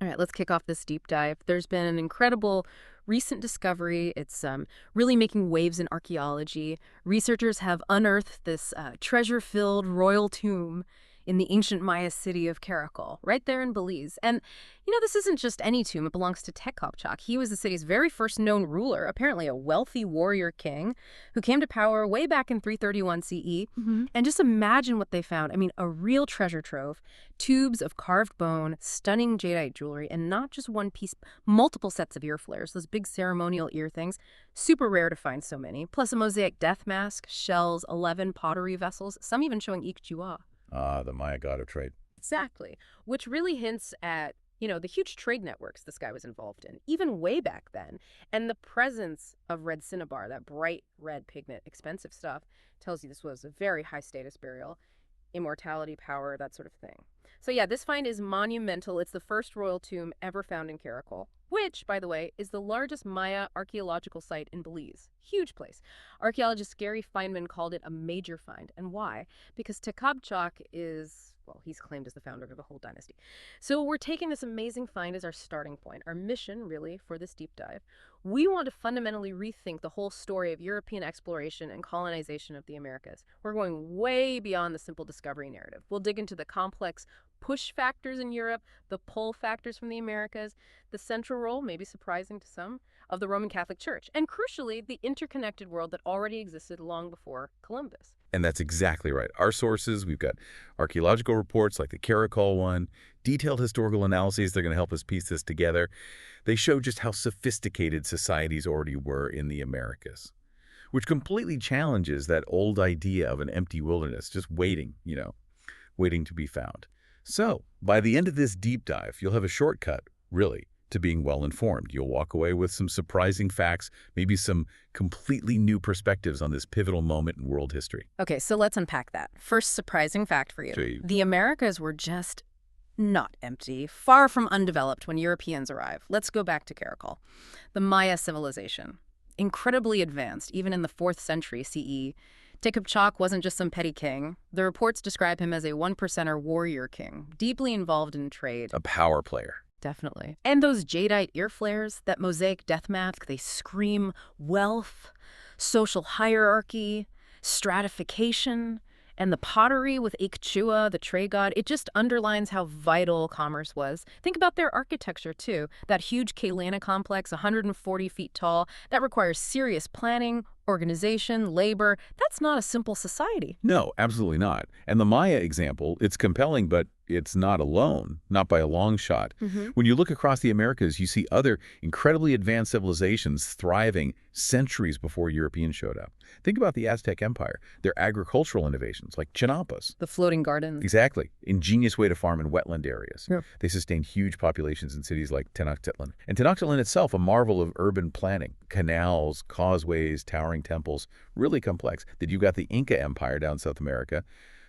All right, let's kick off this deep dive. There's been an incredible recent discovery. It's really making waves in archaeology. Researchers have unearthed this treasure-filled royal tomb in the ancient Maya city of Caracol, right there in Belize. And, this isn't just any tomb. It belongs to Tekopchak. He was the city's very first known ruler, apparently a wealthy warrior king who came to power way back in 331 CE. And just imagine what they found. I mean, a real treasure trove. Tubes of carved bone, stunning jadeite jewelry, and not just one piece, multiple sets of ear flares, those big ceremonial ear things. Super rare to find so many. Plus a mosaic death mask, shells, 11 pottery vessels, some even showing Ikchua. Ah, the Maya god of trade. Exactly. Which really hints at, the huge trade networks this guy was involved in, even way back then. And the presence of red cinnabar, that bright red pigment, expensive stuff, tells you this was a very high status burial. Immortality, power, that sort of thing. So yeah, this find is monumental. It's the first royal tomb ever found in Caracol, which, by the way, is the largest Maya archaeological site in Belize. Huge place. Archaeologist Gary Feynman called it a major find. And why? Because Tekabchak is, well, he's claimed as the founder of the whole dynasty. So we're taking this amazing find as our starting point, our mission, really, for this deep dive. We want to fundamentally rethink the whole story of European exploration and colonization of the Americas. We're going way beyond the simple discovery narrative. We'll dig into the complex push factors in Europe, the pull factors from the Americas, the central role, maybe surprising to some, of the Roman Catholic Church, and crucially, the interconnected world that already existed long before Columbus. And that's exactly right. Our sources, we've got archaeological reports like the Caracol one, detailed historical analyses that are going to help us piece this together. They show just how sophisticated societies already were in the Americas, which completely challenges that old idea of an empty wilderness, just waiting, waiting to be found. So, by the end of this deep dive, you'll have a shortcut, really, to being well-informed. You'll walk away with some surprising facts, maybe some completely new perspectives on this pivotal moment in world history. Okay, so let's unpack that. First surprising fact for you. Gee. The Americas were just not empty, far from undeveloped when Europeans arrived. Let's go back to Caracol. The Maya civilization. Incredibly advanced, even in the 4th century CE. Tekopchak wasn't just some petty king. The reports describe him as a one-percenter warrior king, deeply involved in trade. A power player. Definitely. And those jadeite ear flares, that mosaic death mask, they scream wealth, social hierarchy, stratification, and the pottery with Ikchua, the trade god, it just underlines how vital commerce was. Think about their architecture, too. That huge Kailana complex, 140 feet tall, that requires serious planning, organization, labor. That's not a simple society. No, absolutely not. And the Maya example, it's compelling, but it's not alone, not by a long shot. When you look across the Americas, you see other incredibly advanced civilizations thriving centuries before Europeans showed up. Think about the Aztec Empire, their agricultural innovations like chinampas. The floating gardens. Exactly. Ingenious way to farm in wetland areas. Yeah. They sustained huge populations in cities like Tenochtitlan. And Tenochtitlan itself, a marvel of urban planning. Canals, causeways, towering temples, really complex. Then you've got the Inca Empire down in South America.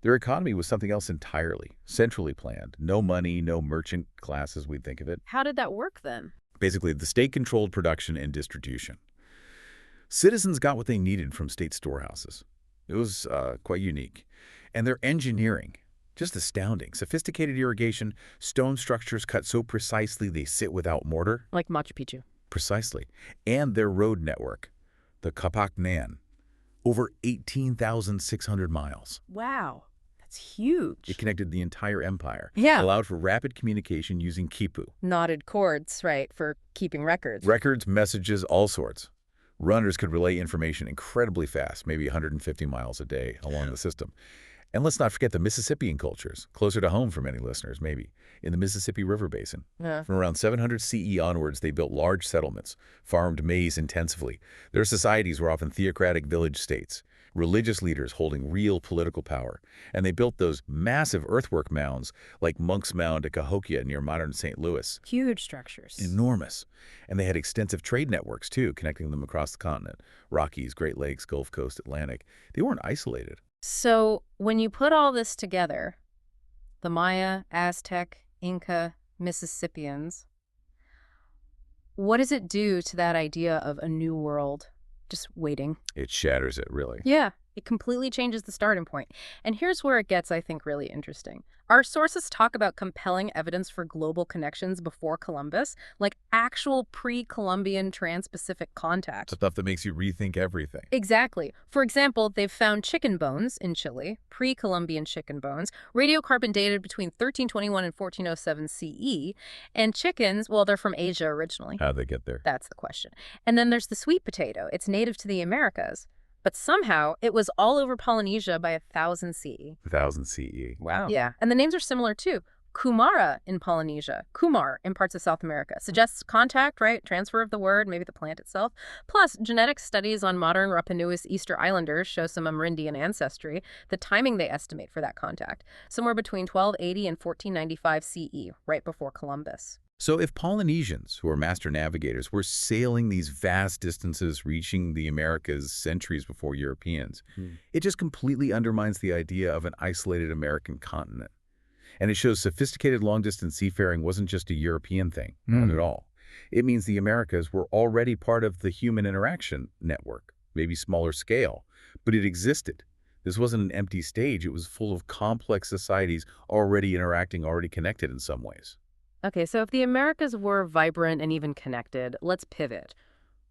Their economy was something else entirely, centrally planned. No money, no merchant class as we'd think of it. How did that work then? Basically, the state controlled production and distribution. Citizens got what they needed from state storehouses. It was quite unique. And their engineering, just astounding. Sophisticated irrigation, stone structures cut so precisely they sit without mortar. Like Machu Picchu. Precisely. And their road network, the Kapaknan, over 18,600 miles. Wow. That's huge. It connected the entire empire. Yeah. Allowed for rapid communication using quipu. Knotted cords, right, for keeping records. Records, messages, all sorts. Runners could relay information incredibly fast, maybe 150 miles a day along the system. And let's not forget the Mississippian cultures, closer to home for many listeners, maybe, in the Mississippi River Basin. Yeah. From around 700 CE onwards, they built large settlements, farmed maize intensively. Their societies were often theocratic village states, religious leaders holding real political power. And they built those massive earthwork mounds like Monk's Mound at Cahokia near modern St. Louis. Huge structures. Enormous. And they had extensive trade networks, too, connecting them across the continent. Rockies, Great Lakes, Gulf Coast, Atlantic. They weren't isolated. So when you put all this together, the Maya, Aztec, Inca, Mississippians, what does it do to that idea of a new world just waiting? It shatters it, really. Yeah. It completely changes the starting point. And here's where it gets, I think, really interesting. Our sources talk about compelling evidence for global connections before Columbus, like actual pre-Columbian trans-Pacific contact. Stuff that makes you rethink everything. Exactly. For example, they've found chicken bones in Chile, pre-Columbian chicken bones, radiocarbon dated between 1321 and 1407 CE, and chickens, well, they're from Asia originally. How'd they get there? That's the question. And then there's the sweet potato. It's native to the Americas. But somehow, it was all over Polynesia by 1000 CE. 1000 CE. Wow. Yeah, and the names are similar too. Kumara in Polynesia, Kumar in parts of South America. Suggests contact, right? Transfer of the word, maybe the plant itself. Plus, genetic studies on modern Rapa Nui's Easter Islanders show some Amerindian ancestry. The timing they estimate for that contact, somewhere between 1280 and 1495 CE, right before Columbus. So if Polynesians, who are master navigators, were sailing these vast distances, reaching the Americas centuries before Europeans, it just completely undermines the idea of an isolated American continent. And it shows sophisticated long-distance seafaring wasn't just a European thing, not at all. It means the Americas were already part of the human interaction network, maybe smaller scale, but it existed. This wasn't an empty stage. It was full of complex societies already interacting, already connected in some ways. Okay, so if the Americas were vibrant and even connected, let's pivot.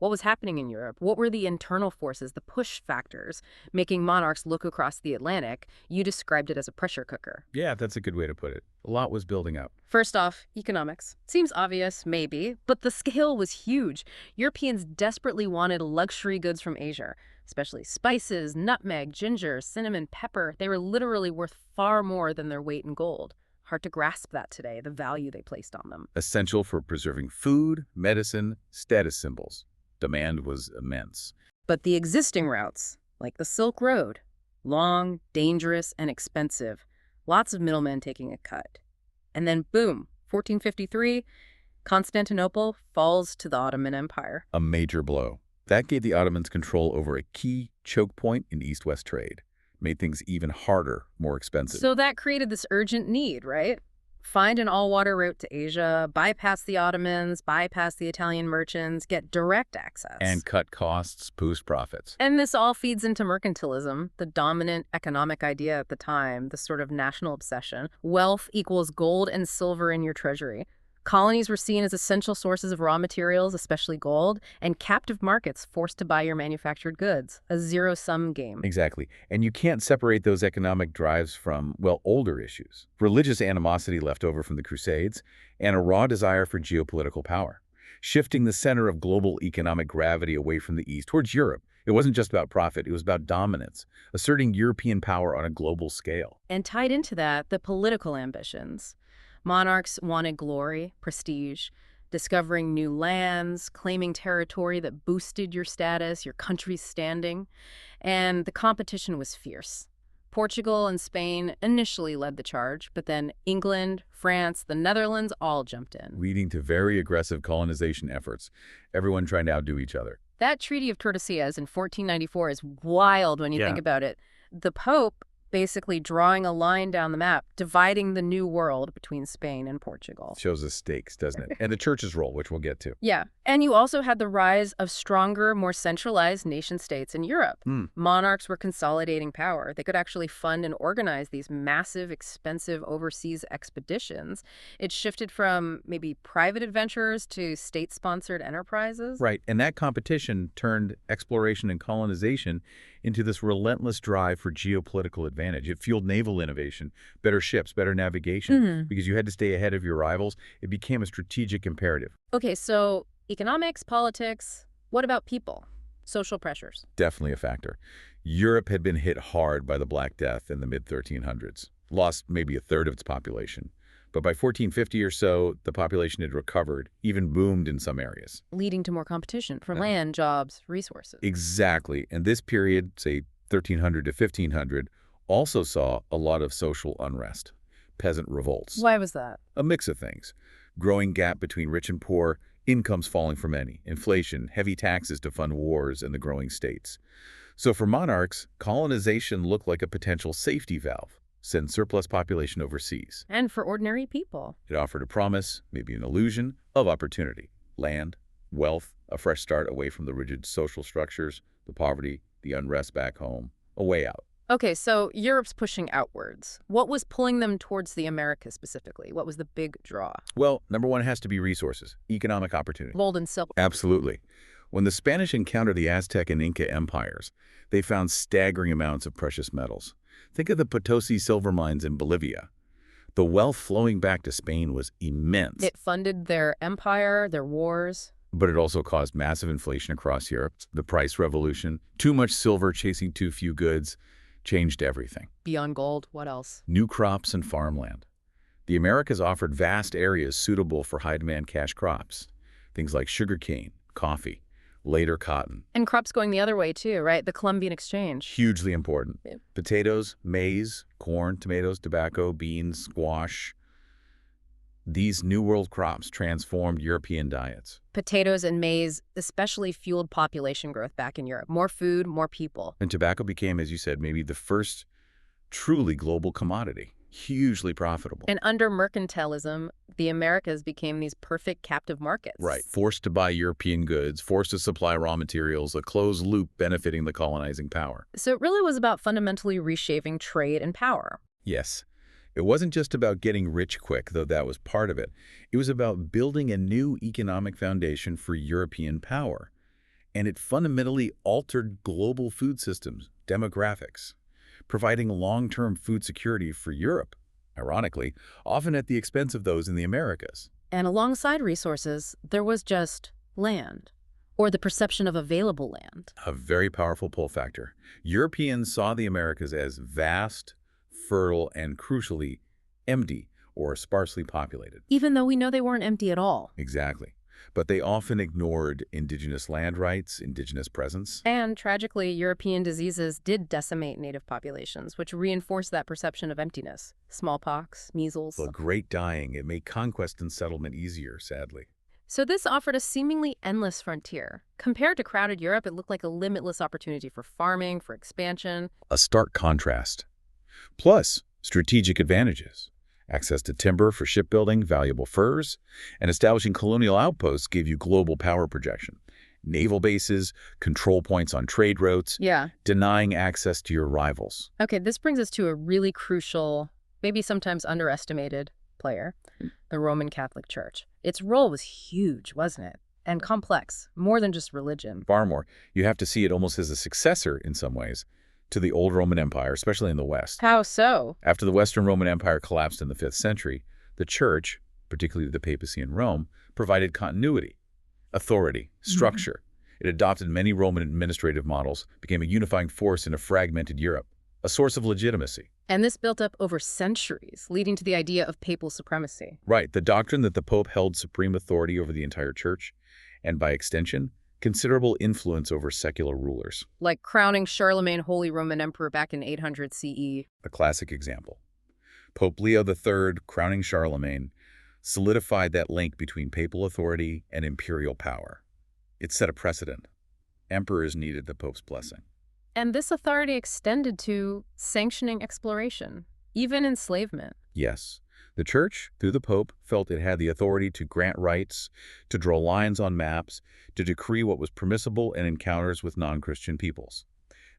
What was happening in Europe? What were the internal forces, the push factors, making monarchs look across the Atlantic? You described it as a pressure cooker. Yeah, that's a good way to put it. A lot was building up. First off, economics. Seems obvious, maybe, but the scale was huge. Europeans desperately wanted luxury goods from Asia, especially spices, nutmeg, ginger, cinnamon, pepper. They were literally worth far more than their weight in gold. Hard to grasp that today, the value they placed on them. Essential for preserving food, medicine, status symbols. Demand was immense. But the existing routes, like the Silk Road, long, dangerous, and expensive. Lots of middlemen taking a cut. And then boom, 1453, Constantinople falls to the Ottoman Empire. A major blow. That gave the Ottomans control over a key choke point in East-West trade. Made things even harder, more expensive. So that created this urgent need, right? Find an all-water route to Asia, bypass the Ottomans, bypass the Italian merchants, get direct access. And cut costs, boost profits. And this all feeds into mercantilism, the dominant economic idea at the time, the sort of national obsession. Wealth equals gold and silver in your treasury. Colonies were seen as essential sources of raw materials, especially gold, and captive markets forced to buy your manufactured goods. A zero-sum game. Exactly. And you can't separate those economic drives from, well, older issues. Religious animosity left over from the Crusades, and a raw desire for geopolitical power. Shifting the center of global economic gravity away from the East towards Europe. It wasn't just about profit, it was about dominance, asserting European power on a global scale. And tied into that, the political ambitions. Monarchs wanted glory, prestige, discovering new lands, claiming territory that boosted your status, your country's standing. And the competition was fierce. Portugal and Spain initially led the charge, but then England, France, the Netherlands all jumped in. Leading to very aggressive colonization efforts, everyone trying to outdo each other. That Treaty of Tordesillas in 1494 is wild when you think about it. The Pope basically drawing a line down the map, dividing the new world between Spain and Portugal. Shows the stakes, doesn't it? And the church's role, which we'll get to. Yeah. And you also had the rise of stronger, more centralized nation-states in Europe. Monarchs were consolidating power. They could actually fund and organize these massive, expensive overseas expeditions. It shifted from maybe private adventurers to state-sponsored enterprises. Right. And that competition turned exploration and colonization into this relentless drive for geopolitical advantage. It fueled naval innovation, better ships, better navigation, because you had to stay ahead of your rivals. It became a strategic imperative. Okay, so economics, politics, what about people? Social pressures? Definitely a factor. Europe had been hit hard by the Black Death in the mid-1300s, lost maybe a third of its population. But by 1450 or so, the population had recovered, even boomed in some areas. Leading to more competition for land, jobs, resources. Exactly. And this period, say 1300 to 1500, also saw a lot of social unrest, peasant revolts. Why was that? A mix of things. Growing gap between rich and poor, incomes falling for many, inflation, heavy taxes to fund wars, and the growing states. So for monarchs, colonization looked like a potential safety valve. Send surplus population overseas. And for ordinary people. It offered a promise, maybe an illusion, of opportunity. Land, wealth, a fresh start away from the rigid social structures, the poverty, the unrest back home, a way out. Okay, so Europe's pushing outwards. What was pulling them towards the Americas specifically? What was the big draw? Well, number one has to be resources, economic opportunity. Gold and silver. Absolutely. When the Spanish encountered the Aztec and Inca empires, they found staggering amounts of precious metals. Think of the Potosi silver mines in Bolivia. The wealth flowing back to Spain was immense. It funded their empire, their wars. But it also caused massive inflation across Europe. The price revolution, too much silver chasing too few goods, changed everything. Beyond gold, what else? New crops and farmland. The Americas offered vast areas suitable for high-demand cash crops. Things like sugarcane, coffee, later cotton. And crops going the other way too, right? The Columbian exchange. Hugely important. Yeah. Potatoes, maize, corn, tomatoes, tobacco, beans, squash. These New World crops transformed European diets. Potatoes and maize especially fueled population growth back in Europe. More food, more people. And tobacco became, as you said, maybe the first truly global commodity. Hugely profitable. And under mercantilism, the Americas became these perfect captive markets. Right. Forced to buy European goods, forced to supply raw materials, a closed loop benefiting the colonizing power. So it really was about fundamentally reshaping trade and power. Yes. It wasn't just about getting rich quick, though that was part of it. It was about building a new economic foundation for European power. And it fundamentally altered global food systems, demographics, providing long-term food security for Europe, ironically, often at the expense of those in the Americas. And alongside resources, there was just land, or the perception of available land. A very powerful pull factor. Europeans saw the Americas as vast, fertile, and crucially, empty or sparsely populated. Even though we know they weren't empty at all. Exactly. But they often ignored indigenous land rights, indigenous presence. And tragically, European diseases did decimate native populations, which reinforced that perception of emptiness. Smallpox, measles. The Great Dying, it made conquest and settlement easier, sadly. So this offered a seemingly endless frontier. Compared to crowded Europe, it looked like a limitless opportunity for farming, for expansion. A stark contrast. Plus, strategic advantages. Access to timber for shipbuilding, valuable furs, and establishing colonial outposts gave you global power projection. Naval bases, control points on trade routes, denying access to your rivals. Okay, this brings us to a really crucial, maybe sometimes underestimated player, the Roman Catholic Church. Its role was huge, wasn't it? And complex, more than just religion. Far more. You have to see it almost as a successor, in some ways, to the old Roman Empire, especially in the West. How so? After the Western Roman Empire collapsed in the 5th century, the Church, particularly the papacy in Rome, provided continuity, authority, structure. It adopted many Roman administrative models, became a unifying force in a fragmented Europe, a source of legitimacy. And this built up over centuries, leading to the idea of papal supremacy. Right, the doctrine that the Pope held supreme authority over the entire Church, and by extension, considerable influence over secular rulers. Like crowning Charlemagne Holy Roman Emperor back in 800 CE. A classic example. Pope Leo III, crowning Charlemagne, solidified that link between papal authority and imperial power. It set a precedent. Emperors needed the Pope's blessing. And this authority extended to sanctioning exploration, even enslavement. Yes. The Church, through the Pope, felt it had the authority to grant rights, to draw lines on maps, to decree what was permissible in encounters with non-Christian peoples.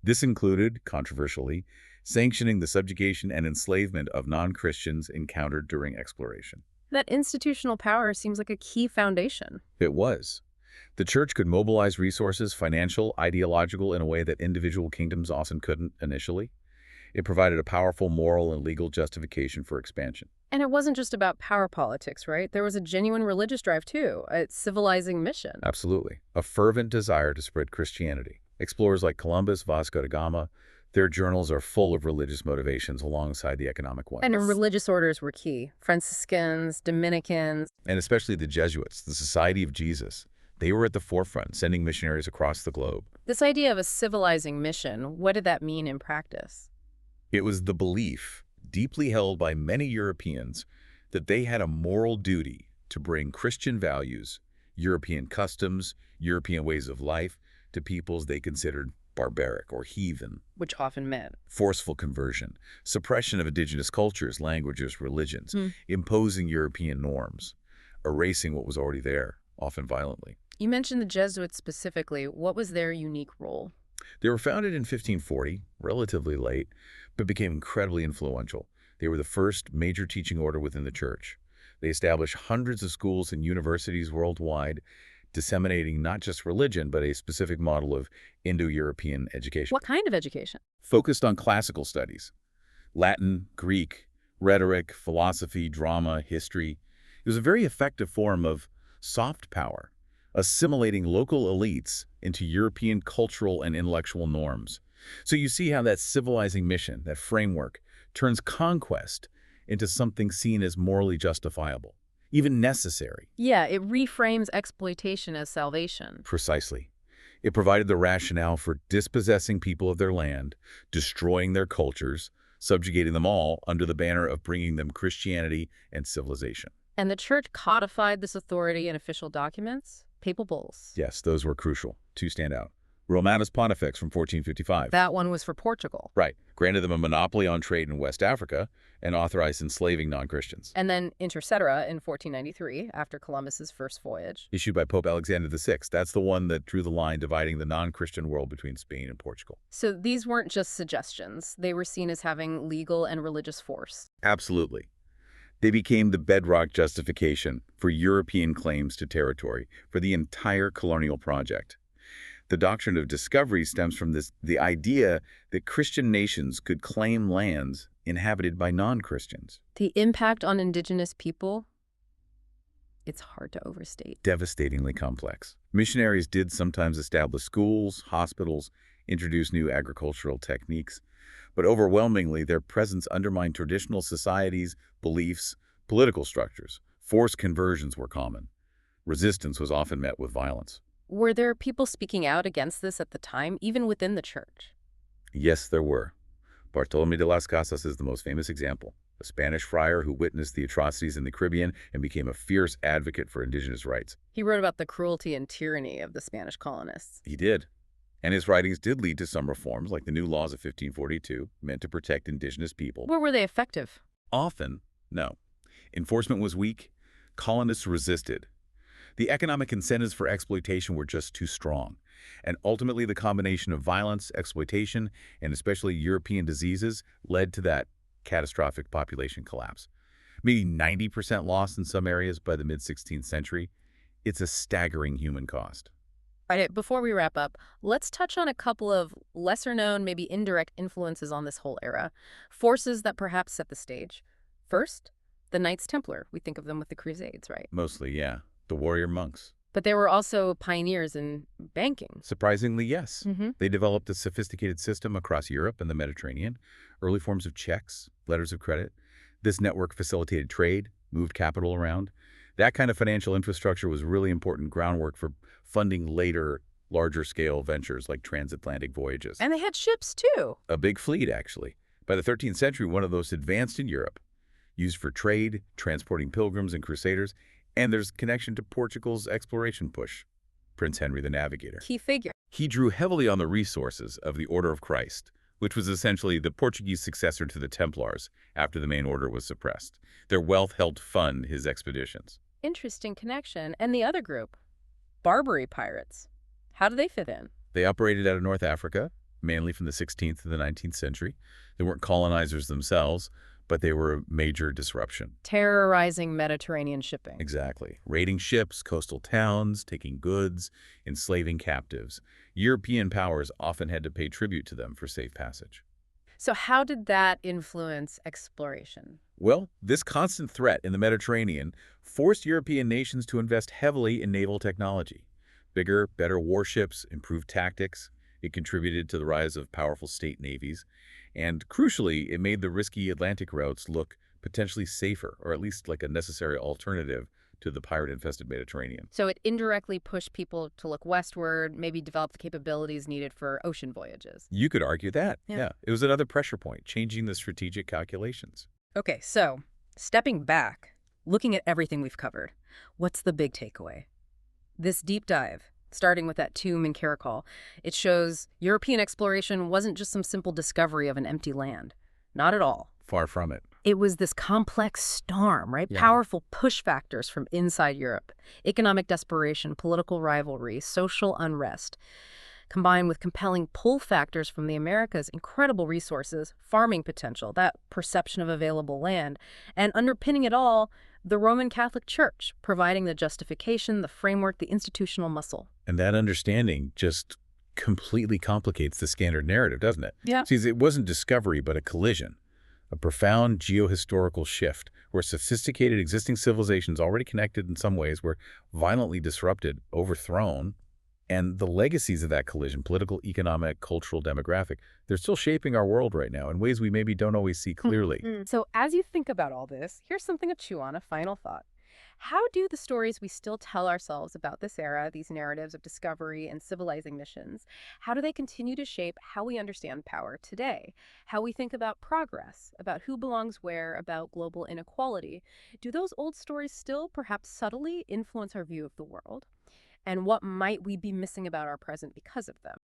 This included, controversially, sanctioning the subjugation and enslavement of non-Christians encountered during exploration. That institutional power seems like a key foundation. It was. The Church could mobilize resources, financial, ideological, in a way that individual kingdoms often couldn't initially. It provided a powerful moral and legal justification for expansion. And it wasn't just about power politics, right? There was a genuine religious drive, too, a civilizing mission. Absolutely. A fervent desire to spread Christianity. Explorers like Columbus, Vasco da Gama, their journals are full of religious motivations alongside the economic ones. And religious orders were key. Franciscans, Dominicans. And especially the Jesuits, the Society of Jesus. They were at the forefront, sending missionaries across the globe. This idea of a civilizing mission, what did that mean in practice? It was the belief, deeply held by many Europeans, that they had a moral duty to bring Christian values, European customs, European ways of life to peoples they considered barbaric or heathen. Which often meant forceful conversion, suppression of indigenous cultures, languages, religions, imposing European norms, erasing what was already there, often violently. You mentioned the Jesuits specifically. What was their unique role? They were founded in 1540, relatively late, but became incredibly influential. They were the first major teaching order within the church. They established hundreds of schools and universities worldwide, disseminating not just religion, but a specific model of Indo-European education. What kind of education? Focused on classical studies, Latin, Greek, rhetoric, philosophy, drama, history. It was a very effective form of soft power, assimilating local elites into European cultural and intellectual norms. So you see how that civilizing mission, that framework, turns conquest into something seen as morally justifiable, even necessary. Yeah, it reframes exploitation as salvation. Precisely. It provided the rationale for dispossessing people of their land, destroying their cultures, subjugating them all under the banner of bringing them Christianity and civilization. And the church codified this authority in official documents, papal bulls. Yes, those were crucial. Two stand out. Romanus Pontifex from 1455. That one was for Portugal. Right. Granted them a monopoly on trade in West Africa and authorized enslaving non-Christians. And then Inter Cetera in 1493, after Columbus's first voyage. Issued by Pope Alexander VI. That's the one that drew the line dividing the non-Christian world between Spain and Portugal. So these weren't just suggestions. They were seen as having legal and religious force. Absolutely. They became the bedrock justification for European claims to territory for the entire colonial project. The doctrine of discovery stems from the idea that Christian nations could claim lands inhabited by non-Christians. The impact on indigenous people, it's hard to overstate. Devastatingly complex. Missionaries did sometimes establish schools, hospitals, introduce new agricultural techniques, but overwhelmingly their presence undermined traditional societies, beliefs, political structures. Forced conversions were common. Resistance was often met with violence. Were there people speaking out against this at the time, even within the church? Yes, there were. Bartolomé de las Casas is the most famous example, a Spanish friar who witnessed the atrocities in the Caribbean and became a fierce advocate for indigenous rights. He wrote about the cruelty and tyranny of the Spanish colonists. He did. And his writings did lead to some reforms, like the new laws of 1542, meant to protect indigenous people. Where were they effective? Often, no. Enforcement was weak. Colonists resisted. The economic incentives for exploitation were just too strong. And ultimately, the combination of violence, exploitation, and especially European diseases led to that catastrophic population collapse. Maybe 90% lost in some areas by the mid-16th century. It's a staggering human cost. All right, before we wrap up, let's touch on a couple of lesser-known, maybe indirect influences on this whole era. Forces that perhaps set the stage. First, the Knights Templar. We think of them with the Crusades, right? Mostly, yeah. The warrior monks. But they were also pioneers in banking. Surprisingly, yes. Mm-hmm. They developed a sophisticated system across Europe and the Mediterranean, early forms of checks, letters of credit. This network facilitated trade, moved capital around. That kind of financial infrastructure was really important groundwork for funding later, larger-scale ventures like transatlantic voyages. And they had ships, too. A big fleet, actually. By the 13th century, one of those advanced in Europe, used for trade, transporting pilgrims and crusaders, and there's connection to Portugal's exploration push, Prince Henry the Navigator. Key figure. He drew heavily on the resources of the Order of Christ, which was essentially the Portuguese successor to the Templars after the main order was suppressed. Their wealth helped fund his expeditions. Interesting connection. And the other group, Barbary pirates. How do they fit in? They operated out of North Africa, mainly from the 16th to the 19th century. They weren't colonizers themselves, but they were a major disruption. Terrorizing Mediterranean shipping. Exactly. Raiding ships, coastal towns, taking goods, enslaving captives. European powers often had to pay tribute to them for safe passage. So how did that influence exploration? Well, this constant threat in the Mediterranean forced European nations to invest heavily in naval technology. Bigger, better warships, improved tactics. It contributed to the rise of powerful state navies. And crucially, it made the risky Atlantic routes look potentially safer, or at least like a necessary alternative to the pirate-infested Mediterranean. So it indirectly pushed people to look westward, maybe develop the capabilities needed for ocean voyages. You could argue that. Yeah. It was another pressure point, changing the strategic calculations. Okay, so stepping back, looking at everything we've covered, what's the big takeaway? This deep dive, starting with that tomb in Caracol, it shows European exploration wasn't just some simple discovery of an empty land. Not at all. Far from it. It was this complex storm, right? Yeah. Powerful push factors from inside Europe. Economic desperation, political rivalry, social unrest. combined with compelling pull factors from the Americas, incredible resources, farming potential, that perception of available land, and underpinning it all, the Roman Catholic Church, providing the justification, the framework, the institutional muscle. And that understanding just completely complicates the standard narrative, doesn't it? Yeah. See, it wasn't discovery, but a collision, a profound geohistorical shift where sophisticated existing civilizations already connected in some ways were violently disrupted, overthrown, and the legacies of that collision, political, economic, cultural, demographic, they're still shaping our world right now in ways we maybe don't always see clearly. So as you think about all this, here's something to chew on, a final thought. How do the stories we still tell ourselves about this era, these narratives of discovery and civilizing missions, how do they continue to shape how we understand power today? How we think about progress, about who belongs where, about global inequality? Do those old stories still, perhaps subtly, influence our view of the world? And what might we be missing about our present because of them?